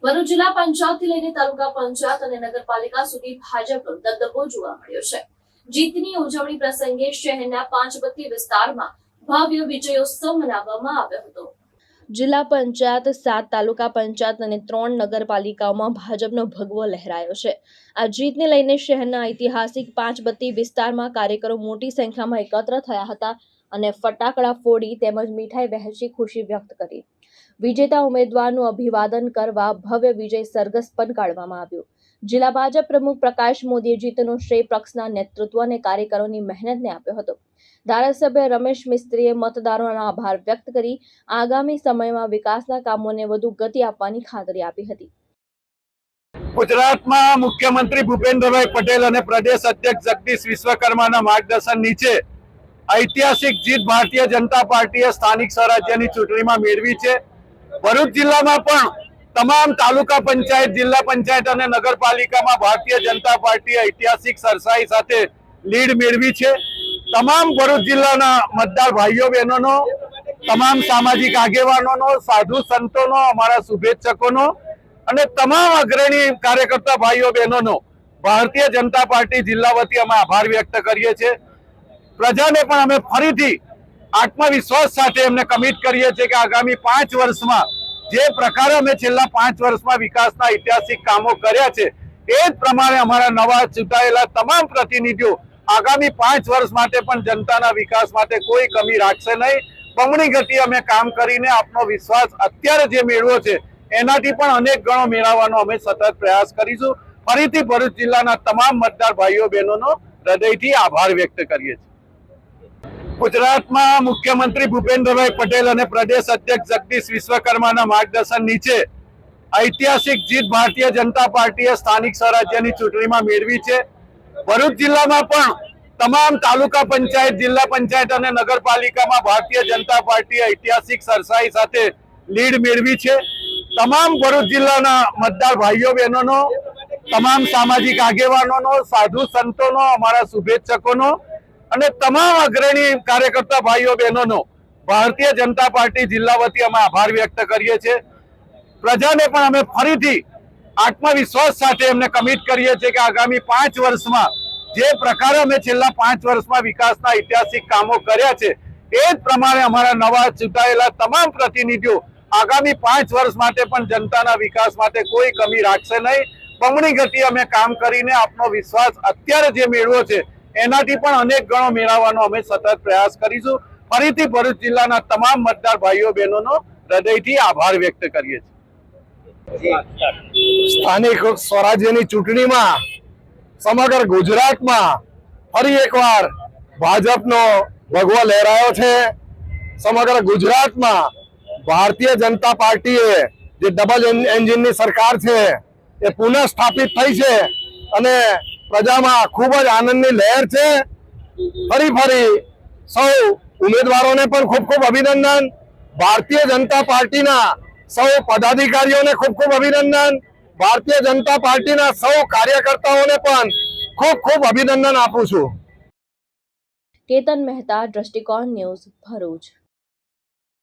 ભરૂચ જિલ્લા પંચાયતથી લઈને તાલુકા પંચાયત અને નગરપાલિકા સુધી ભાજપનો દબદબો જોવા મળ્યો છે। જીતની ઉજવણી પ્રસંગે શહેરના પાંચબત્તી વિસ્તારમાં ભવ્ય વિજયોત્સવ મનાવવામાં આવ્યો હતો। જિલ્લા પંચાયત, 7 તાલુકા પંચાયત અને 3 નગરપાલિકાઓમાં ભાજપનો ભગવો લહેરાયો છે। આ જીતને લઈને શહેરના ઐતિહાસિક પાંચબત્તી વિસ્તારમાં કાર્યકરો મોટી સંખ્યામાં એકત્ર થયા હતા અને ફટાકડા ફોડી તેમજ મીઠાઈ વહેંચી ખુશી વ્યક્ત કરી। વિજેતા ઉમેદવારનું અભિવાદન કરવા ભવ્ય વિજય સરઘસ પણ કાઢવામાં આવ્યું। જિલ્લા ભાજપ પ્રમુખ પ્રકાશ મોદીએ જીતનો શ્રેય પક્ષના નેતૃત્વ અને કાર્યકરોની મહેનતને આપ્યો હતો। ધારાસભ્ય રમેશ મિસ્ત્રીએ મતદારોનો આભાર વ્યક્ત કરી આગામી સમયમાં વિકાસના કામોને વધુ ગતિ આપવાની ખાતરી આપી હતી। ગુજરાતમાં મુખ્યમંત્રી ભૂપેન્દ્રભાઈ પટેલ અને પ્રદેશ અધ્યક્ષ જગદીશ વિશ્વકર્માના માર્ગદર્શન નીચે ઐતિહાસિક જીત ભારતીય જનતા પાર્ટીએ સ્થાનિક સ્વરાજ્યની ચૂંટણીમાં મેળવી છે। ભરૂચ જિલ્લામાં પણ તમામ તાલુકા પંચાયત, જિલ્લા પંચાયત અને નગરપાલિકામાં ભારતીય જનતા પાર્ટીએ ઐતિહાસિક સરસાઈ સાથે લીડ મેળવી છે। તમામ ભરૂચ જિલ્લાના મતદાર ભાઈઓ બહેનોનો, તમામ સામાજિક આગેવાનોનો, સાધુ સંતોનો, અમારા શુભેચ્છકોનો અને તમામ અગ્રણી કાર્યકર્તા ભાઈઓ બહેનોનો ભારતીય જનતા પાર્ટી જિલ્લા વતી અમે આભાર વ્યક્ત કરીએ છીએ। પ્રજાને પણ અમે ફરીથી આત્મવિશ્વાસ સાથે એમને કમિટ કરીએ છીએ કે આગામી 5 વર્ષમાં જે પ્રકારે અમે છેલ્લા 5 વર્ષમાં વિકાસના ઐતિહાસિક કામો કર્યા છે એ જ પ્રમાણે અમારા નવા ચૂંટાયેલા તમામ પ્રતિનિધિઓ આગામી 5 વર્ષ માટે પણ જનતાના વિકાસ માટે કોઈ કમી રાખશે નહીં। બમણી ગતિ અમે કામ કરીને આપનો વિશ્વાસ અત્યારે જે મેળવ્યો છે એનાથી પણ અનેક ગણો મેળવવાનો અમે સતત પ્રયાસ કરીશું। ફરીથી ભરૂચ જિલ્લાના તમામ મતદાર ભાઈઓ બહેનોનો હૃદયથી આભાર વ્યક્ત કરીએ છીએ। ગુજરાતમાં મુખ્યમંત્રી ભૂપેન્દ્રભાઈ પટેલ અને પ્રદેશ અધ્યક્ષ જગદીશ વિશ્વકર્માના માર્ગદર્શન નીચે ઐતિહાસિક જીત ભારતીય જનતા પાર્ટીએ સ્થાનિક સ્વરાજ્યની ચૂંટણીમાં મેળવી છે। ભરૂચ જિલ્લામાં પણ તમામ તાલુકા પંચાયત, જિલ્લા પંચાયત અને નગરપાલિકામાં ભારતીય જનતા પાર્ટીએ ઐતિહાસિક સરસાઈ સાથે લીડ મેળવી છે। તમામ ભરૂચ જિલ્લાના મતદાર ભાઈઓ બહેનોનો, તમામ સામાજિક આગેવાનોનો, સાધુ સંતોનો, અમારા શુભેચ્છકોનો અને તમામ અગ્રણી કાર્યકર્તા ભાઈઓ બહેનોનો ભારતીય જનતા પાર્ટી જિલ્લા વતી અમે આભાર વ્યક્ત કરીએ છીએ। પ્રજાને પણ અમે ફરીથી આત્મવિશ્વાસ સાથે એમને કમિટ કરીએ છીએ કે આગામી 5 વર્ષમાં જે પ્રકારે અમે છેલ્લા 5 વર્ષમાં વિકાસના ઐતિહાસિક કામો કર્યા છે એ જ પ્રમાણે અમારા નવા ચૂંટાયેલા તમામ પ્રતિનિધિઓ આગામી 5 વર્ષ માટે પણ જનતાના વિકાસ માટે કોઈ કમી રાખશે નહીં। બમણી ગતિ અમે કામ કરીને આપનો વિશ્વાસ અત્યારે જે મેળવ્યો છે એનાથી પણ અનેક ગણો મેળવવાનો અમે સતત પ્રયાસ કરીશું। ફરીથી ભરૂચ જિલ્લાના તમામ મતદાર ભાઈઓ બહેનોનો હૃદયથી આભાર વ્યક્ત કરીએ છીએ। સ્થાનિક સ્વરાજ્યની ચૂંટણીમાં સમગ્ર ગુજરાતમાં ફરી એકવાર ભાજપનો ભગવો લહેરાયો છે। સમગ્ર ગુજરાતમાં ભારતીય જનતા પાર્ટીએ જે ડબલ એન્જિનની સરકાર છે એ પુનઃ સ્થાપિત થઈ છે અને પ્રજામાં ખૂબ જ આનંદની લહેર છે। ફરી સૌ ઉમેદવારોને પણ ખૂબ ખૂબ અભિનંદન। ભારતીય જનતા પાર્ટીના સૌ પદાધિકારીઓને ખૂબ ખૂબ અભિનંદન। ભારતીય જનતા પાર્ટીના સૌ કાર્યકર્તાઓને પણ ખૂબ ખૂબ અભિનંદન આપું છું। કેતન મહેતા, દ્રષ્ટિકોણ ન્યૂઝ, ભરૂચ।